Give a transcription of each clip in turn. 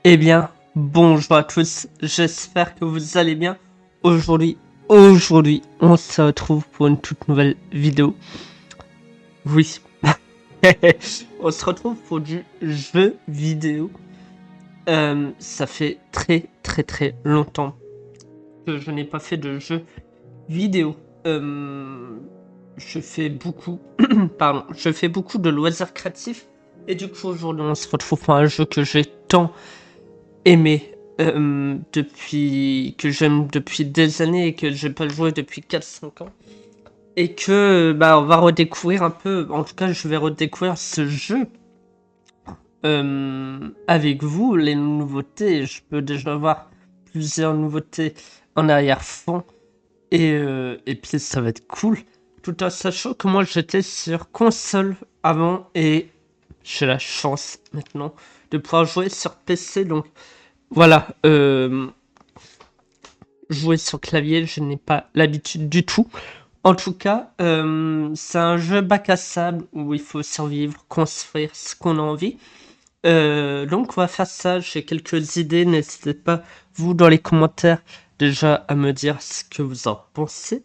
Eh bien, bonjour à tous, j'espère que vous allez bien. Aujourd'hui, on se retrouve pour une toute nouvelle vidéo. Oui, on se retrouve pour du jeu vidéo. Ça fait très longtemps que je n'ai pas fait de jeu vidéo. Je fais beaucoup, je fais beaucoup de loisirs créatifs. Et du coup, aujourd'hui, on se retrouve pour un jeu que j'ai tant aimé que j'aime depuis des années et que j'ai pas joué depuis 4-5 ans. Et que on va redécouvrir un peu, en tout cas je vais redécouvrir ce jeu avec vous, les nouveautés. Je peux déjà voir plusieurs nouveautés en arrière-fond et puis ça va être cool. Tout en sachant que moi j'étais sur console avant et j'ai la chance maintenant de pouvoir jouer sur PC. Donc voilà, jouer sur clavier, je n'ai pas l'habitude du tout. En tout cas, c'est un jeu bac à sable où il faut survivre, construire ce qu'on a envie. Donc on va faire ça, j'ai quelques idées, n'hésitez pas, vous, dans les commentaires, déjà à me dire ce que vous en pensez.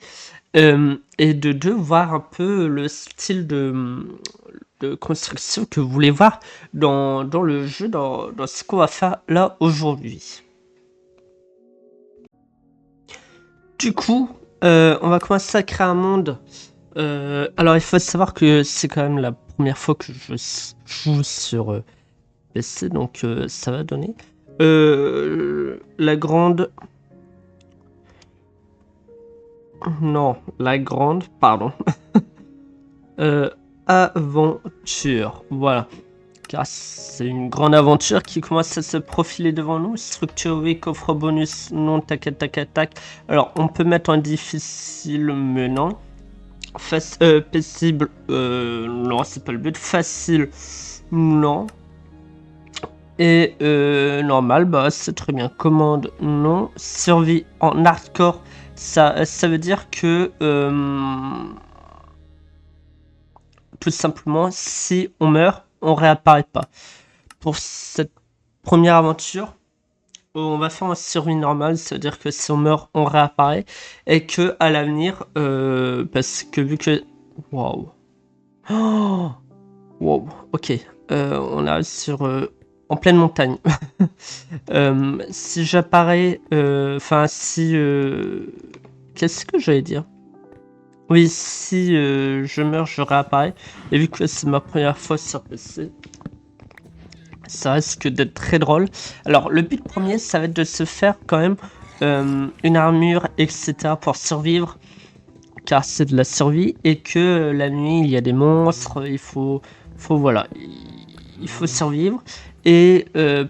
Et de deux, voir un peu le style de construction que vous voulez voir dans le jeu, dans ce qu'on va faire là aujourd'hui. Du coup, on va commencer à créer un monde. Alors, il faut savoir que c'est quand même la première fois que je joue sur PC, donc ça va donner. La grande. Non, la grande, pardon. Euh, Aventure. Voilà. Car c'est une grande aventure qui commence à se profiler devant nous. Structure oui, coffre bonus, non, tac, tac, tac. Alors, on peut mettre en difficile, mais non. Paisible, non, c'est pas le but. Facile, non. Et normal, bah c'est très bien. Commande, non. Survie en hardcore, ça veut dire que tout simplement, si on meurt, on réapparaît pas. Pour cette première aventure, on va faire en survie normale, ça veut dire que si on meurt, on réapparaît. Et que à l'avenir, parce que vu que. Waouh! Oh, wow, ok. On arrive sur en pleine montagne. Si j'apparais, enfin si, qu'est-ce que j'allais dire? Oui, si je meurs, je réapparais. Et vu que c'est ma première fois sur PC, ça risque d'être très drôle. Alors, le but premier, ça va être de se faire quand même une armure, etc. pour survivre, car c'est de la survie et que la nuit il y a des monstres, voilà, il faut survivre et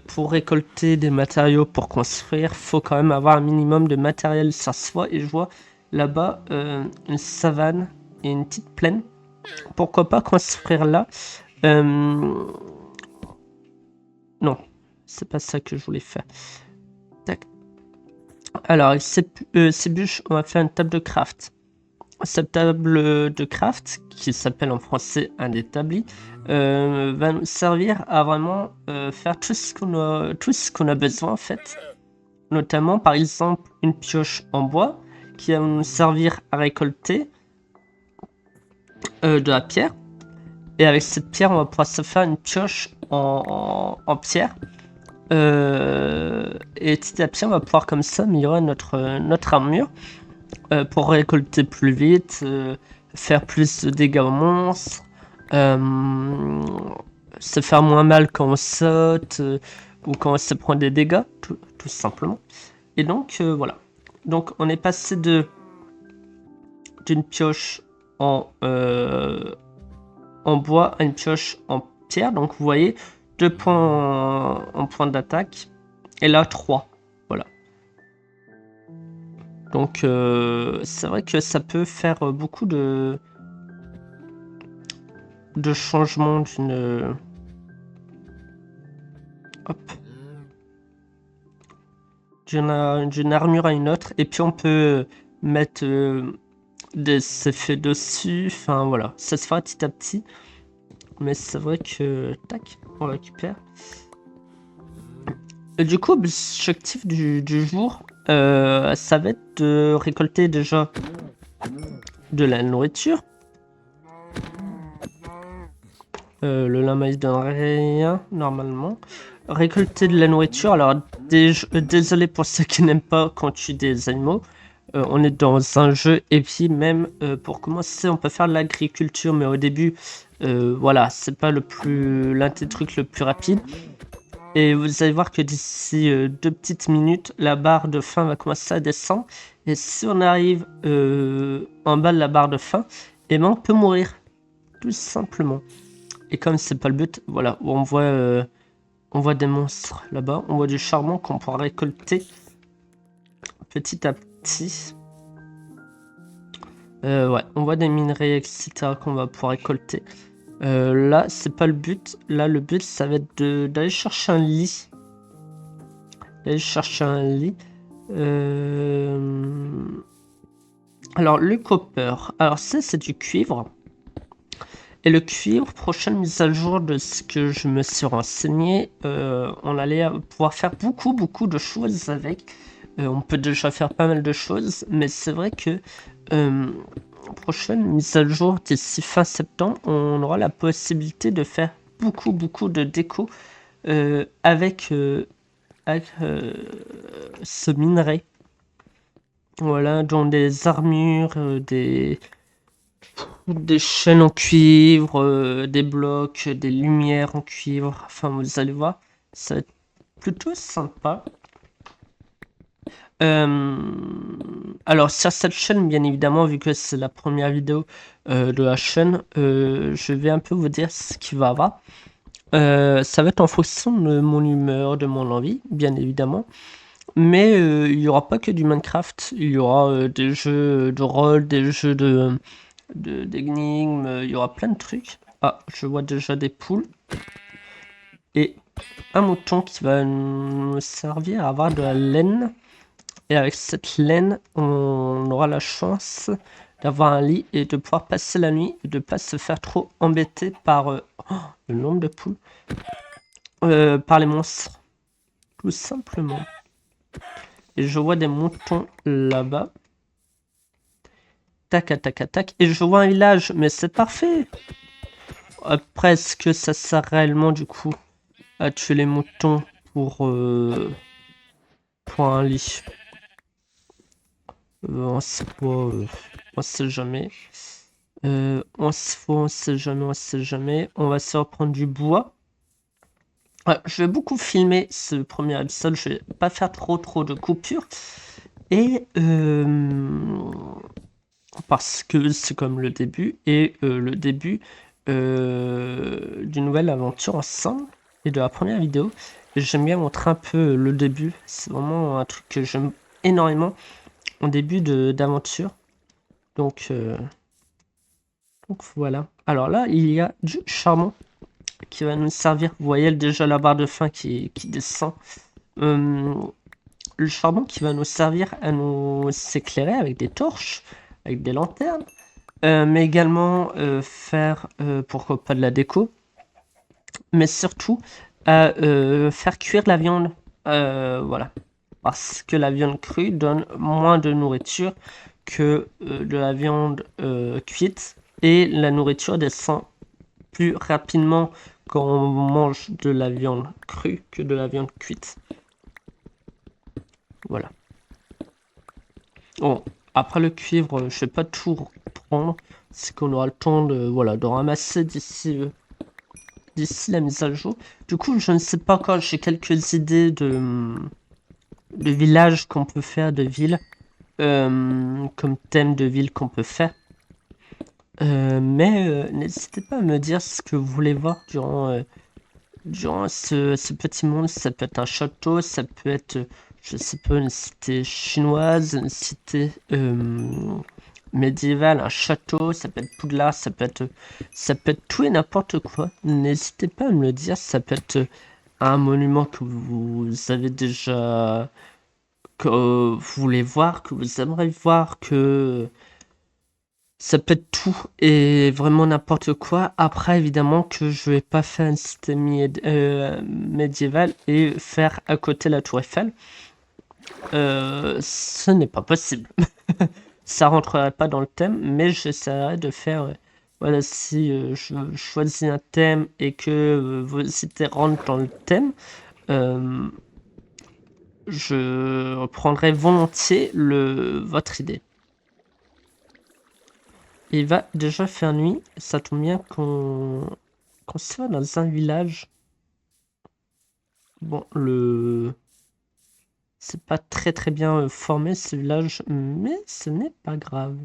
pour récolter des matériaux pour construire, faut quand même avoir un minimum de matériel sur soi. Et je vois là-bas une savane et une petite plaine. Pourquoi pas construire là? Non, c'est pas ça que je voulais faire. Tac. Alors avec ces bûches, on va faire une table de craft. Cette table de craft, qui s'appelle en français un établi, va nous servir à vraiment faire tout ce qu'on a besoin en fait. Notamment par exemple une pioche en bois qui va nous servir à récolter de la pierre. Et avec cette pierre, on va pouvoir se faire une pioche en pierre. Et petit à petit, on va pouvoir comme ça améliorer notre armure. Pour récolter plus vite, faire plus de dégâts aux monstres, se faire moins mal quand on saute ou quand on se prend des dégâts, tout simplement. Et donc voilà. Donc on est passé d'une pioche en bois à une pioche en pierre. Donc vous voyez 2 points en point d'attaque et là 3. Voilà. Donc c'est vrai que ça peut faire beaucoup de changements d'une armure à une autre. Et puis on peut mettre des effets dessus. Enfin voilà, ça se fera petit à petit. Mais c'est vrai que tac, on récupère. Du coup, l'objectif du jour, ça va être de récolter déjà de la nourriture. Le lama il donne rien normalement. Récolter de la nourriture. Alors désolé pour ceux qui n'aiment pas quand tu tues des animaux. On est dans un jeu et puis même pour commencer on peut faire de l'agriculture mais au début voilà c'est pas l'un des trucs le plus rapide. Et vous allez voir que d'ici 2 petites minutes, la barre de faim va commencer à descendre. Et si on arrive en bas de la barre de faim, eh ben on peut mourir. Tout simplement. Et comme c'est pas le but, voilà, on voit des monstres là-bas. On voit du charbon qu'on pourra récolter petit à petit. Ouais, on voit des minerais, etc. qu'on va pouvoir récolter. Là, c'est pas le but. Là, le but, ça va être d'aller chercher un lit. D'aller chercher un lit. Alors, le copper. Alors, ça, c'est du cuivre. Et le cuivre, prochaine mise à jour de ce que je me suis renseigné, on allait pouvoir faire beaucoup de choses avec. On peut déjà faire pas mal de choses, mais c'est vrai que prochaine mise à jour d'ici fin septembre, on aura la possibilité de faire beaucoup de déco avec ce minerai. Voilà, dont des armures, des chaînes en cuivre, des blocs, des lumières en cuivre. Enfin, vous allez voir, ça va être plutôt sympa. Alors, sur cette chaîne, bien évidemment, vu que c'est la première vidéo de la chaîne, je vais un peu vous dire ce qu'il va y avoir. Ça va être en fonction de mon humeur, de mon envie, bien évidemment. Mais il n'y aura pas que du Minecraft, il y aura des jeux de rôle, des jeux d'énigmes, il y aura plein de trucs. Ah, je vois déjà des poules. Et un mouton qui va nous servir à avoir de la laine. Et avec cette laine, on aura la chance d'avoir un lit et de pouvoir passer la nuit et de pas se faire trop embêter par le nombre de poules. Par les monstres. Tout simplement. Et je vois des moutons là-bas. Tac, tac, tac. Et je vois un village, mais c'est parfait. Après, est-ce que ça sert réellement du coup à tuer les moutons pour un lit? On sait pas, on sait jamais. On sait jamais, on sait jamais. On va se reprendre du bois. Ouais, je vais beaucoup filmer ce premier épisode. Je vais pas faire trop de coupures. Et parce que c'est comme le début et le début d'une nouvelle aventure ensemble et de la première vidéo. J'aime bien montrer un peu le début. C'est vraiment un truc que j'aime énormément en début d'aventure. Donc voilà. Alors là, il y a du charbon qui va nous servir. Vous voyez déjà la barre de faim qui descend. Le charbon qui va nous servir à nous s'éclairer avec des torches, avec des lanternes. Mais également faire, pourquoi pas de la déco. Mais surtout à faire cuire la viande. Voilà. Parce que la viande crue donne moins de nourriture que de la viande cuite. Et la nourriture descend plus rapidement quand on mange de la viande crue que de la viande cuite. Voilà. Bon, après le cuivre, je vais pas tout prendre. C'est qu'on aura le temps de ramasser d'ici la mise à jour. Du coup, je ne sais pas encore, j'ai quelques idées de villages qu'on peut faire, de villes. Comme thème de ville qu'on peut faire. Mais n'hésitez pas à me dire ce que vous voulez voir durant ce petit monde. Ça peut être un château, ça peut être, je sais pas, une cité chinoise, une cité médiévale, un château, ça peut être Poudlard, ça peut être tout et n'importe quoi. N'hésitez pas à me le dire, ça peut être un monument que vous avez déjà, que vous voulez voir, que vous aimeriez voir, Ça peut être tout et vraiment n'importe quoi. Après, évidemment que je vais pas faire une cité médiévale et faire à côté la tour Eiffel. Ce n'est pas possible. Ça rentrerait pas dans le thème, mais j'essaierai de faire... voilà, si je choisis un thème et que vos cités rentrent dans le thème, euh, je reprendrai volontiers votre idée. Il va déjà faire nuit, ça tombe bien qu'on soit dans un village. Bon, c'est pas très très bien formé ce village, mais ce n'est pas grave.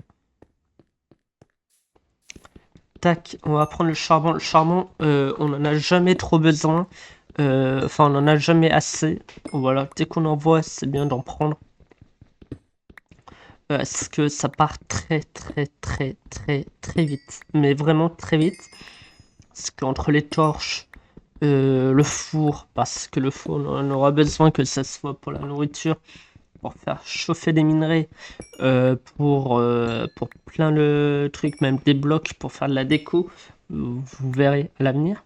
Tac, on va prendre le charbon. Le charbon, on en a jamais trop besoin. Enfin, on en a jamais assez. Voilà, dès qu'on en voit, c'est bien d'en prendre. Parce que ça part très très très très très vite. Mais vraiment très vite. Parce qu'entre les torches, le four, parce que le four, on en aura besoin que ça soit pour la nourriture, pour faire chauffer des minerais, pour plein de trucs, même des blocs pour faire de la déco. Vous verrez à l'avenir.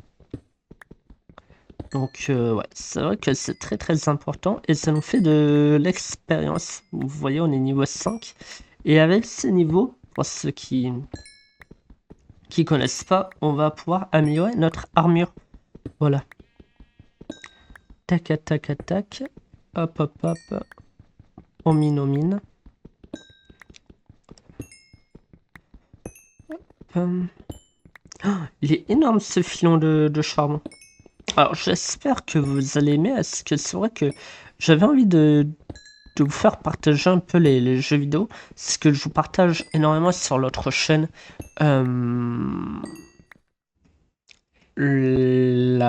Donc ouais, c'est vrai que c'est très très important et ça nous fait de l'expérience. Vous voyez, on est niveau 5. Et avec ces niveaux, pour ceux qui connaissent pas, on va pouvoir améliorer notre armure. Voilà. Tac, tac, tac. Hop, hop, hop. On mine, on mine. Hum. Oh, il est énorme ce filon de charbon. Alors j'espère que vous allez aimer, parce que c'est vrai que j'avais envie de vous faire partager un peu les jeux vidéo. C'est ce que je vous partage énormément sur l'autre chaîne. Euh, les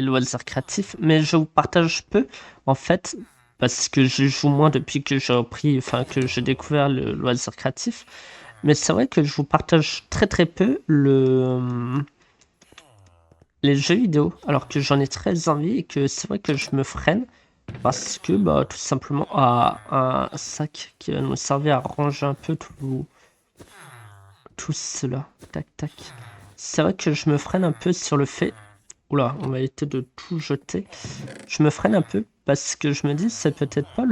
loisirs créatifs. Mais je vous partage peu, en fait, parce que je joue moins depuis que j'ai repris, enfin que j'ai découvert le loisir créatif. Mais c'est vrai que je vous partage très très peu les jeux vidéo, alors que j'en ai très envie et que c'est vrai que je me freine. Parce que, bah, tout simplement, un sac qui va nous servir à ranger un peu tout cela. Tac, tac. C'est vrai que je me freine un peu sur le fait. Oula, on va éviter de tout jeter. Je me freine un peu parce que je me dis, c'est peut-être pas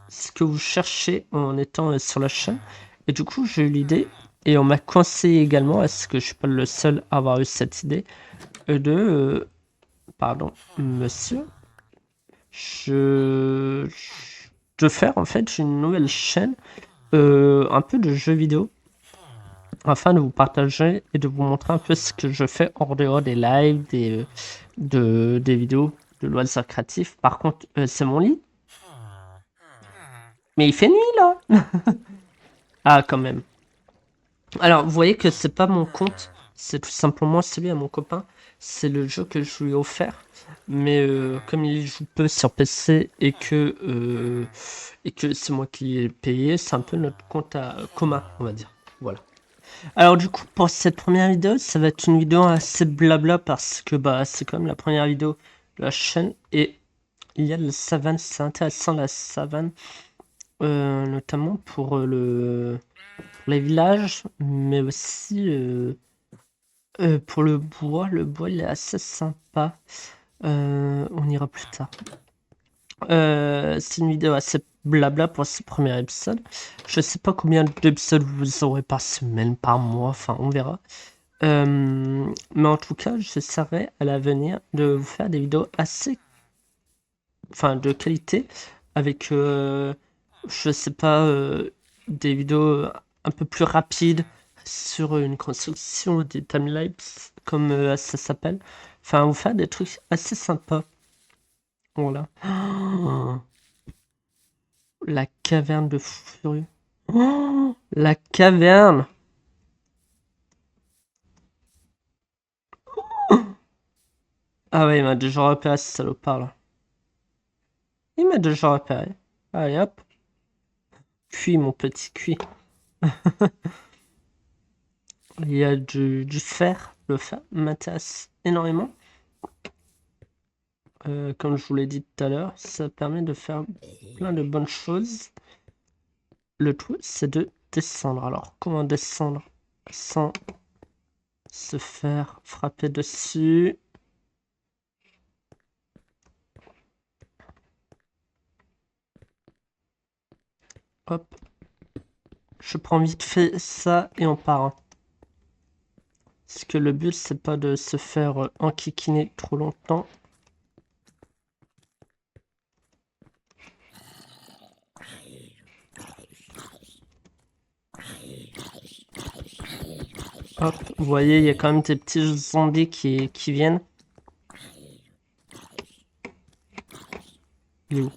ce que vous cherchez en étant sur la chaîne. Et du coup, j'ai eu l'idée. Et on m'a conseillé également, est-ce que je suis pas le seul à avoir eu cette idée, pardon, monsieur, je, de faire en fait une nouvelle chaîne, un peu de jeux vidéo, afin de vous partager et de vous montrer un peu ce que je fais hors dehors des lives, des vidéos de loisirs créatifs. Par contre, c'est mon lit. Mais il fait nuit là. Ah, quand même. Alors, vous voyez que c'est pas mon compte, c'est tout simplement celui à mon copain. C'est le jeu que je lui ai offert. Mais comme il joue peu sur PC et que c'est moi qui l'ai payé, c'est un peu notre compte commun, on va dire. Voilà. Alors du coup, pour cette première vidéo, ça va être une vidéo assez blabla parce que bah c'est quand même la première vidéo de la chaîne et il y a de la savane, c'est intéressant la savane, notamment pour pour les villages, mais aussi pour le bois. Le bois il est assez sympa. On ira plus tard. C'est une vidéo assez blabla pour ce premier épisode. Je sais pas combien d'épisodes vous aurez par semaine, par mois, enfin on verra. Mais en tout cas, j'essaierai à l'avenir de vous faire des vidéos assez, enfin, de qualité, avec, je sais pas, des vidéos un peu plus rapides sur une construction des timelapses, comme ça s'appelle. Enfin, vous faire des trucs assez sympas. Voilà. Oh, la caverne de Furieux. Oh, la caverne! Ah ouais, il m'a déjà repéré ce salopard là. Il m'a déjà repéré. Allez hop. Cuit, mon petit cuit. Il y a du fer. Le fer m'intéresse énormément. Comme je vous l'ai dit tout à l'heure, ça permet de faire plein de bonnes choses. Le tout, c'est de descendre. Alors, comment descendre sans se faire frapper dessus? Hop. Je prends vite fait ça et on part. Hein. Parce que le but, c'est pas de se faire enquiquiner trop longtemps. Hop, vous voyez, il y a quand même des petits zombies qui viennent. Il est où?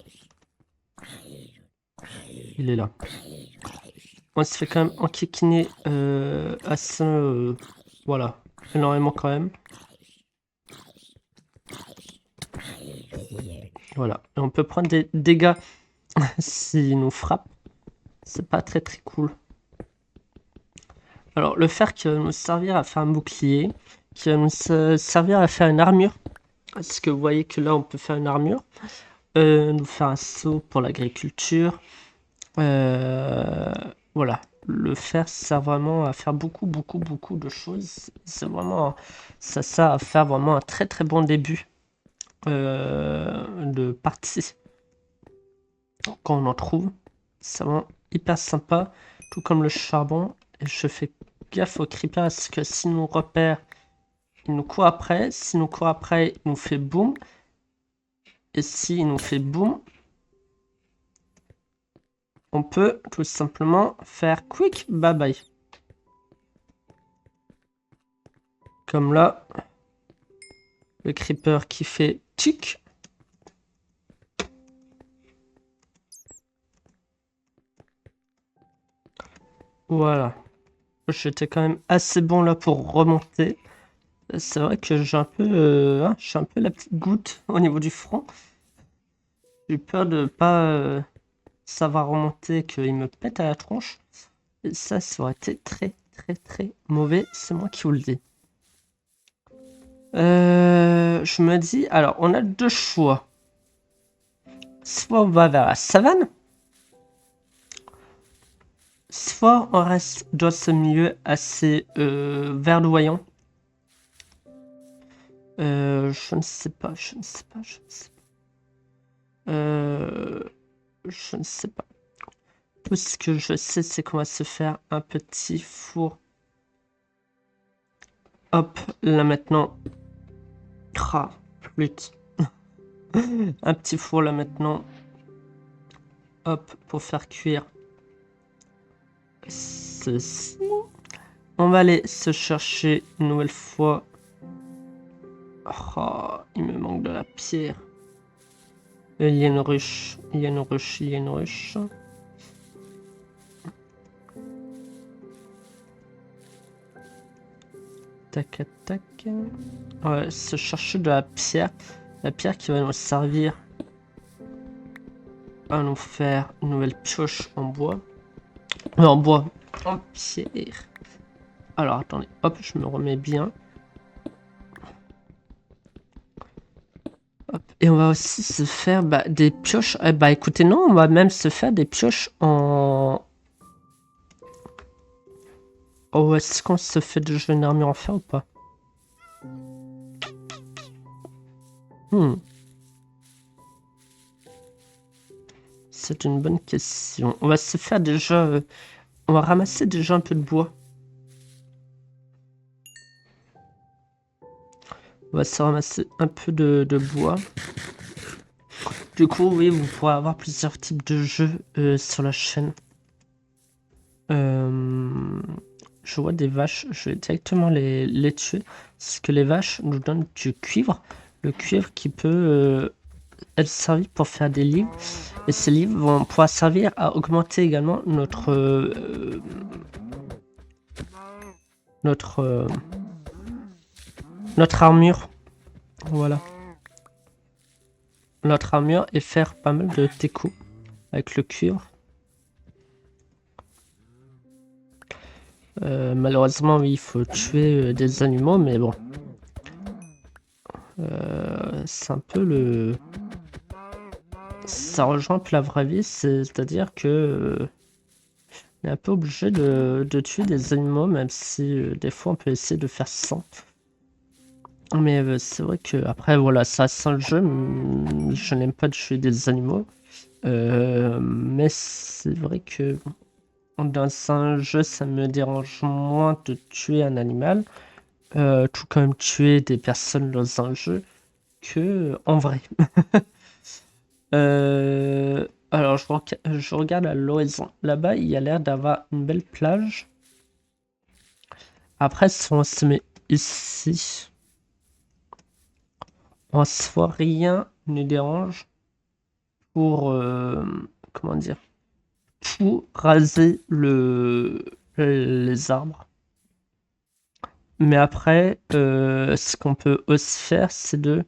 Il est là. On se fait quand même enquiquiner assez... voilà, énormément quand même. Voilà, et on peut prendre des dégâts s'il nous frappe. C'est pas très très cool. Alors, le fer qui va nous servir à faire un bouclier, qui va nous servir à faire une armure. Parce que vous voyez que là, on peut faire une armure. Nous faire un seau pour l'agriculture. Voilà. Le fer sert vraiment à faire beaucoup de choses. C'est vraiment... Ça sert à faire vraiment un très très bon début de partie. Quand on en trouve. C'est vraiment hyper sympa. Tout comme le charbon. Et je fais gaffe aux creepers parce que s'ils nous repèrent, il nous court après. S'il nous court après, il nous fait boum. Et s'il nous fait boum, on peut tout simplement faire quick bye bye. Comme là, le creeper qui fait tic. Voilà. J'étais quand même assez bon là pour remonter. C'est vrai que j'ai un peu, je suis un peu la petite goutte au niveau du front. J'ai eu peur de pas savoir remonter et qu'il me pète à la tronche. Et ça aurait été très mauvais. C'est moi qui vous le dis. Je me dis, alors on a deux choix. Soit on va vers la savane, soit on reste dans ce milieu assez verdoyant. Je ne sais pas. Je ne sais pas. Tout ce que je sais, c'est qu'on va se faire un petit four. Hop, là maintenant. Ah, flûte. Un petit four là maintenant. Hop, pour faire cuire ceci. On va aller se chercher une nouvelle fois. Oh, il me manque de la pierre. Il y a une ruche. Il y a une ruche. Il y a une ruche. Tac, tac. On va se chercher de la pierre. La pierre qui va nous servir à nous faire une nouvelle pioche en bois. En bois. En pierre. Alors, attendez. Hop, je me remets bien. Hop. Et on va aussi se faire des pioches. Bah écoutez, non, on va même se faire des pioches en... Oh, est-ce qu'on se fait déjà une armure en fer ou pas? C'est une bonne question. On va se faire déjà... on va ramasser déjà un peu de bois. On va se ramasser un peu de bois. Du coup, oui, vous pourrez avoir plusieurs types de jeux sur la chaîne. Je vois des vaches, je vais directement les tuer. Parce que les vaches nous donnent du cuivre. Le cuivre qui peut être servi pour faire des livres. Et ces livres vont pouvoir servir à augmenter également notre armure. Voilà. Notre armure et faire pas mal de déco avec le cuivre. Malheureusement, oui, il faut tuer des animaux, mais bon. C'est un peu le... Ça rejoint un peu la vraie vie, c'est-à-dire que On est un peu obligé de tuer des animaux, même si des fois on peut essayer de faire sans. Mais c'est vrai que après voilà, ça c'est un jeu, je n'aime pas tuer des animaux. Mais c'est vrai que dans un jeu, ça me dérange moins de tuer un animal, tout comme tuer des personnes dans un jeu, que en vrai. Alors, je regarde à l'horizon. Là-bas, il y a l'air d'avoir une belle plage. Après, si on se met ici, en soi, rien ne dérange pour, comment dire, pour raser les arbres. Mais après, ce qu'on peut aussi faire, c'est de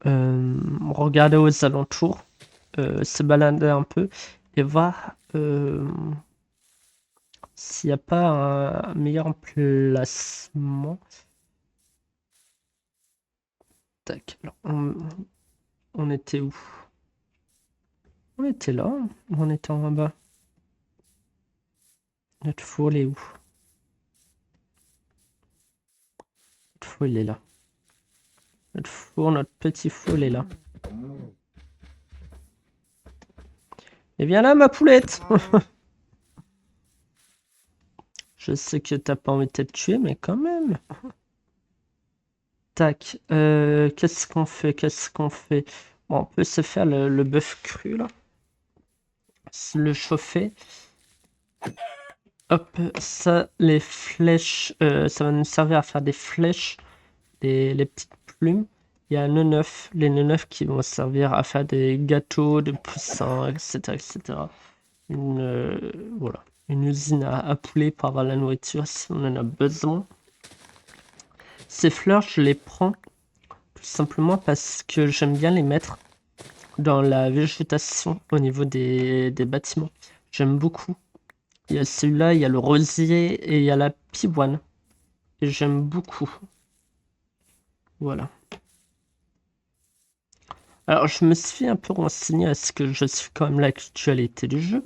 regarder aux alentours, se balader un peu et voir s'il n'y a pas un meilleur emplacement. Tac, alors, on était où? On était là, on était en bas. Notre four, il est où? Notre four, il est là. Notre four, notre petit four, il est là. Et viens là, ma poulette! Je sais que t'as pas envie de te tuer, mais quand même. Tac, qu'est-ce qu'on fait? Qu'est-ce qu'on fait? Bon, on peut se faire le bœuf cru, là. Le chauffer. Hop, ça, les flèches, ça va nous servir à faire des flèches, les petites plumes. Il y a un œuf, les neufs qui vont servir à faire des gâteaux de poussins, etc., etc. Voilà, une usine à poulet pour avoir la nourriture si on en a besoin. Ces fleurs, je les prends tout simplement parce que j'aime bien les mettre dans la végétation au niveau des bâtiments. J'aime beaucoup. Il y a celui-là, il y a le rosier et il y a la pivoine. Et j'aime beaucoup. Voilà. Alors, je me suis un peu renseigné à ce que je suis quand même l'actualité du jeu.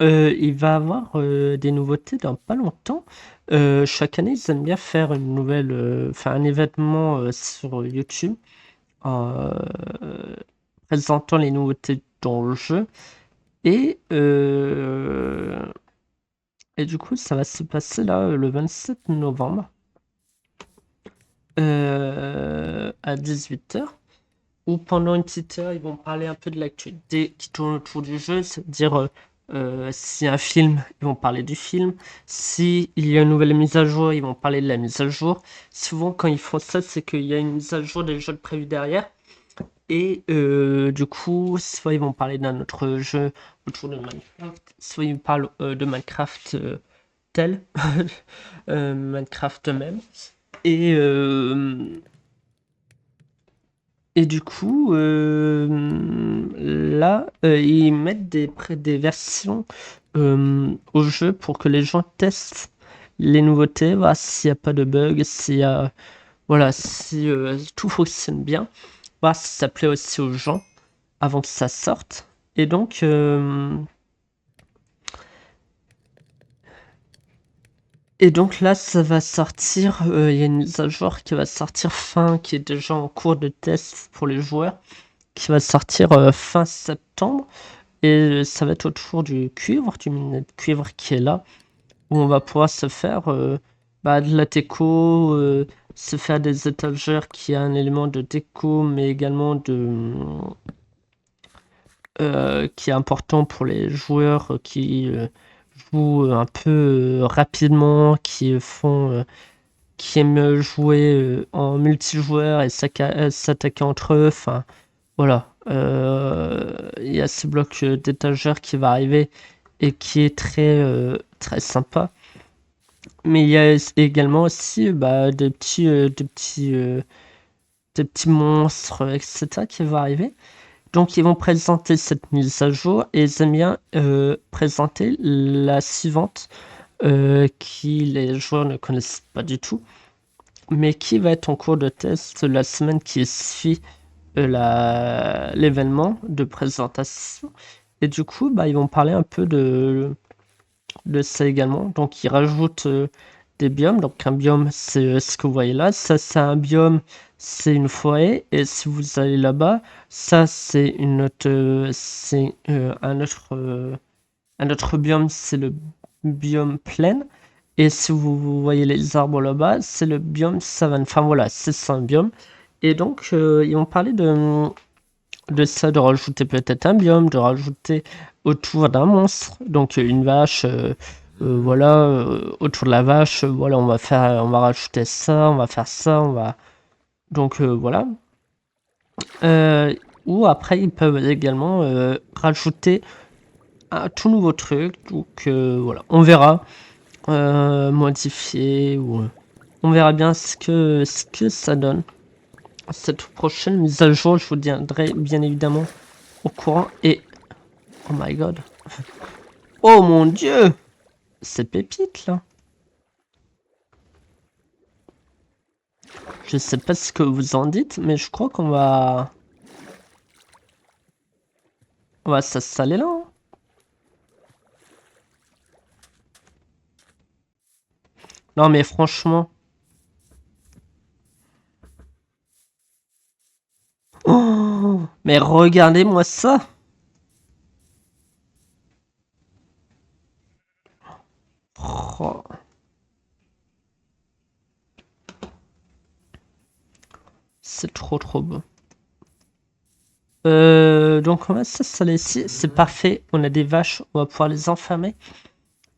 Il va avoir des nouveautés dans pas longtemps. Chaque année, ils aiment bien faire une nouvelle, enfin un événement sur YouTube en présentant les nouveautés dans le jeu. Et, et du coup, ça va se passer là le 27 novembre à 18h. Ou pendant une petite heure, ils vont parler un peu de l'actualité qui tourne autour du jeu, c'est-à-dire s'il y a un film, ils vont parler du film. S'il y a une nouvelle mise à jour, ils vont parler de la mise à jour. Souvent, quand ils font ça, c'est qu'il y a une mise à jour déjà de prévue derrière. Et du coup, soit ils vont parler d'un autre jeu autour de Minecraft, soit ils parlent de Minecraft tel, Minecraft même. Et, et du coup, là, ils mettent des versions au jeu pour que les gens testent les nouveautés, voir s'il n'y a pas de bugs, s'il y a, voilà, si tout fonctionne bien, voir si ça plaît aussi aux gens avant que ça sorte. Et donc, là, ça va sortir. Il y a une mise à jour qui va sortir qui est déjà en cours de test pour les joueurs, qui va sortir fin septembre. Et ça va être autour du cuivre, du minerai de cuivre qui est là, où on va pouvoir se faire de la déco, se faire des étagères qui a un élément de déco, mais également qui est important pour les joueurs qui jouent un peu rapidement, qui aiment jouer en multijoueur et s'attaquer entre eux. Enfin, voilà. Il y a ce bloc d'étagères qui va arriver et qui est très sympa. Mais il y a également aussi des petits monstres, etc. qui vont arriver. Donc ils vont présenter cette mise à jour et ils aiment bien présenter la suivante qui les joueurs ne connaissent pas du tout, mais qui va être en cours de test la semaine qui suit l'événement de présentation. Et du coup, ils vont parler un peu de ça également. Donc il rajoute des biomes. Donc un biome, c'est ce que vous voyez là. Ça, c'est un biome, c'est une forêt. Et si vous allez là-bas, ça, c'est une autre, c'est un autre biome, c'est le biome plaine. Et si vous voyez les arbres là-bas, c'est le biome savane. Enfin voilà, c'est ça un biome. Et donc, ils ont parlé de ça, de rajouter peut-être un biome, de rajouter autour d'un monstre, donc une vache, voilà, autour de la vache, voilà, on va rajouter ça, on va faire ça, on va, donc voilà. Ou après, ils peuvent également rajouter un tout nouveau truc, donc voilà, on verra, modifier, ou on verra bien ce que ça donne. Cette prochaine mise à jour, je vous tiendrai bien évidemment au courant. Et oh my god, oh mon dieu, c'est pépite là. Je sais pas ce que vous en dites, mais je crois on va s'installer là, hein. Non mais franchement, oh, mais regardez-moi ça. Oh, c'est trop beau. Donc on va s'installer ici, c'est parfait. On a des vaches, on va pouvoir les enfermer.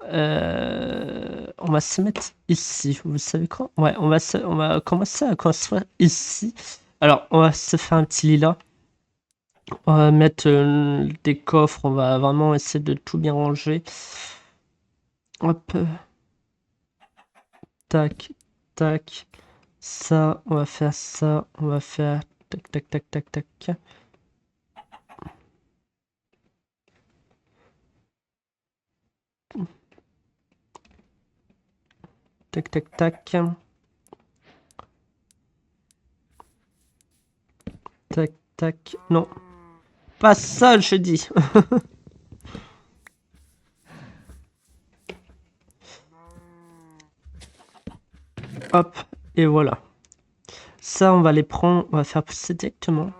On va se mettre ici. Vous savez quoi? Ouais, on va commencer à construire ici. Alors, on va se faire un petit lit là. On va mettre des coffres. On va vraiment essayer de tout bien ranger. Hop. Tac, tac. Ça, on va faire ça. On va faire tac, tac, tac, tac, tac. Tac, tac, tac. Tac, tac. Non. Pas ça, je dis. Hop. Et voilà. Ça, on va les prendre. On va faire pousser directement.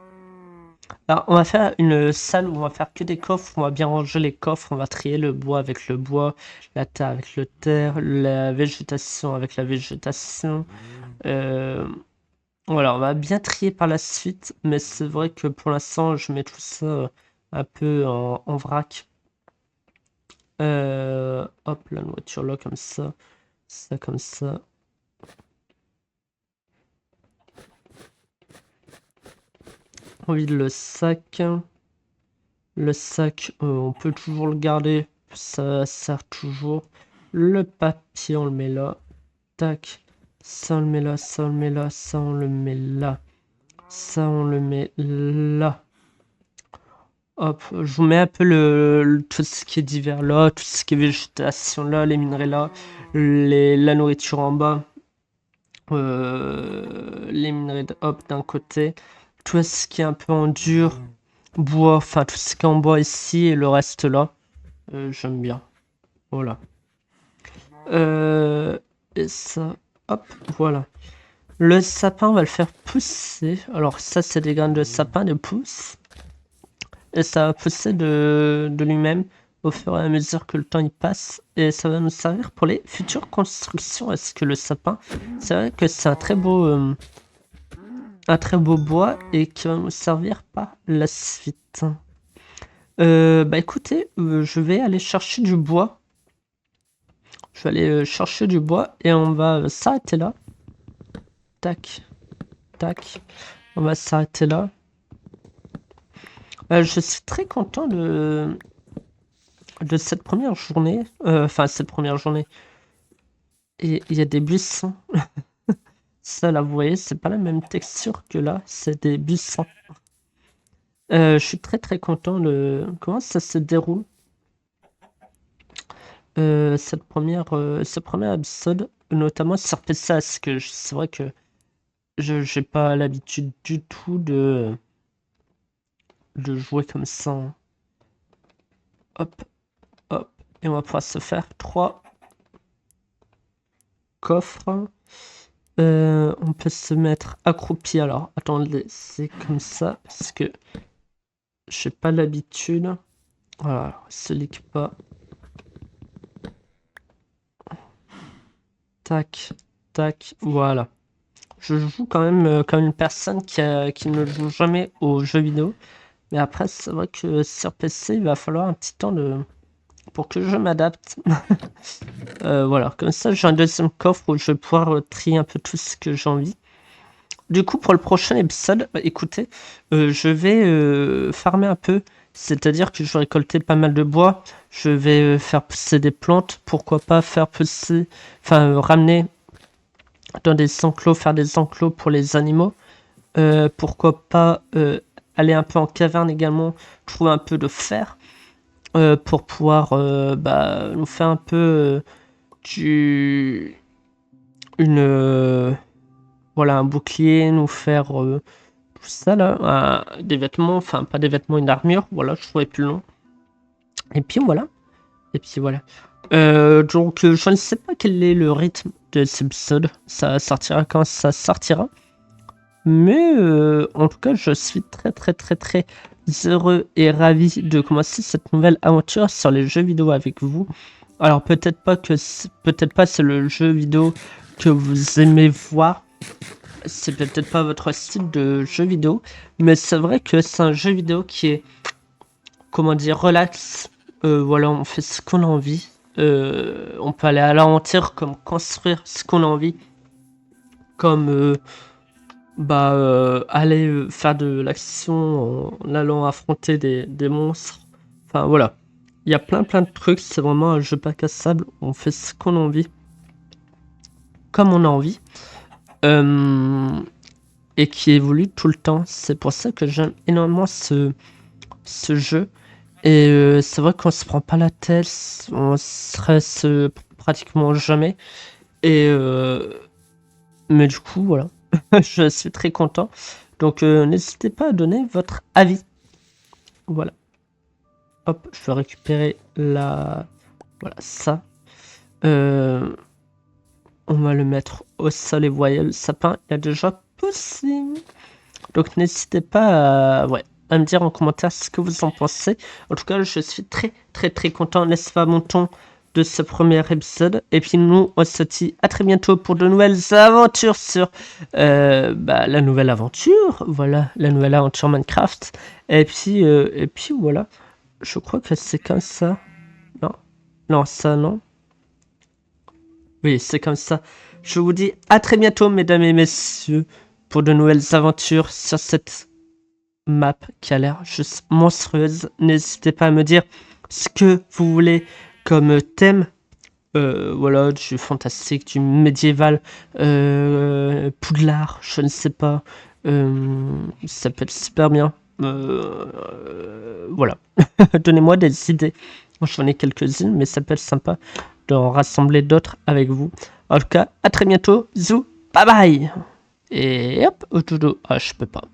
Alors, on va faire une salle où on va faire que des coffres. On va bien ranger les coffres. On va trier le bois avec le bois, la terre avec le terre, la végétation avec la végétation. Voilà, on va bien trier par la suite. Mais c'est vrai que pour l'instant, je mets tout ça un peu en vrac. Hop, la nourriture là, comme ça. Ça, comme ça. On vide le sac. Le sac, on peut toujours le garder. Ça sert toujours. Le papier, on le met là. Tac. Ça, on le met là. Ça, on le met là. Ça, on le met là. Ça, on le met là. Hop, je vous mets un peu tout ce qui est divers là, tout ce qui est végétation là, les minerais là, la nourriture en bas, les minerais hop d'un côté, tout ce qui est un peu en dur, bois, enfin tout ce qui est en bois ici et le reste là, j'aime bien. Voilà. Et ça, hop, voilà. Le sapin, on va le faire pousser. Alors ça, c'est des graines de sapin, de pousse. Et ça va pousser de lui-même au fur et à mesure que le temps y passe. Et ça va nous servir pour les futures constructions. Est-ce que le sapin, c'est vrai que c'est un très beau bois et qui va nous servir par la suite. Bah écoutez, je vais aller chercher du bois. Je vais aller chercher du bois et on va s'arrêter là. Tac, tac. On va s'arrêter là. Je suis très content de cette première journée. Enfin, cette première journée. Et il y a des buissons. Ça, là, vous voyez, c'est pas la même texture que là. C'est des buissons. Je suis très content de comment ça se déroule. Ce premier épisode, notamment sur PC, parce que c'est vrai que je j'ai pas l'habitude du tout de jouer comme ça, hein. Hop, hop. Et on va pouvoir se faire 3 coffres. On peut se mettre accroupi. Alors, attendez, c'est comme ça, parce que j'ai pas l'habitude. Voilà, se leak pas. Tac, tac, voilà. Je joue quand même comme une personne qui ne joue jamais aux jeux vidéo. Mais après, c'est vrai que sur PC, il va falloir un petit temps pour que je m'adapte. Voilà, comme ça, j'ai un deuxième coffre où je vais pouvoir trier un peu tout ce que j'ai envie. Du coup, pour le prochain épisode, bah, écoutez, je vais farmer un peu. C'est-à-dire que je vais récolter pas mal de bois. Je vais faire pousser des plantes. Pourquoi pas faire pousser... Enfin, ramener dans des enclos, faire des enclos pour les animaux. Pourquoi pas aller un peu en caverne également, trouver un peu de fer pour pouvoir nous faire un peu voilà, un bouclier, nous faire tout ça là, des vêtements, enfin pas des vêtements, une armure, voilà, je trouvais plus long. Et puis voilà. Donc je ne sais pas quel est le rythme de cet épisode, ça sortira quand ça sortira. Mais en tout cas, je suis très très très très heureux et ravi de commencer cette nouvelle aventure sur les jeux vidéo avec vous. Alors peut-être pas c'est le jeu vidéo que vous aimez voir, c'est peut-être pas votre style de jeu vidéo, mais c'est vrai que c'est un jeu vidéo qui est, comment dire, relax. Voilà, on fait ce qu'on a envie. On peut aller à l'aventure, comme construire ce qu'on a envie, comme aller faire de l'action en allant affronter des monstres. Enfin voilà, il y a plein de trucs. C'est vraiment un jeu pas cassable. On fait ce qu'on a envie, comme on a envie, et qui évolue tout le temps. C'est pour ça que j'aime énormément ce jeu. Et c'est vrai qu'on se prend pas la tête, on stresse pratiquement jamais. Et mais du coup, voilà, je suis très content. Donc n'hésitez pas à donner votre avis. Voilà. Hop, je vais récupérer la... Voilà, ça. On va le mettre au sol et voyez, le sapin, il a déjà poussé. Donc n'hésitez pas ouais, à me dire en commentaire ce que vous en pensez. En tout cas, je suis très très très content, n'est-ce pas, mon ton, de ce premier épisode. Et puis nous, on se dit à très bientôt pour de nouvelles aventures sur la nouvelle aventure. Voilà, la nouvelle aventure Minecraft. Et puis voilà. Je crois que c'est comme ça. Non, non, ça non. Oui, c'est comme ça. Je vous dis à très bientôt, mesdames et messieurs, pour de nouvelles aventures sur cette map qui a l'air juste monstrueuse. N'hésitez pas à me dire ce que vous voulez comme thème. Voilà, du fantastique, du médiéval, Poudlard, je ne sais pas. Ça peut être super bien. Voilà. Donnez-moi des idées. J'en ai quelques-unes, mais ça peut être sympa d'en rassembler d'autres avec vous. En tout cas, à très bientôt. Bisous. Bye bye. Et hop, au dodo. Ah, je peux pas.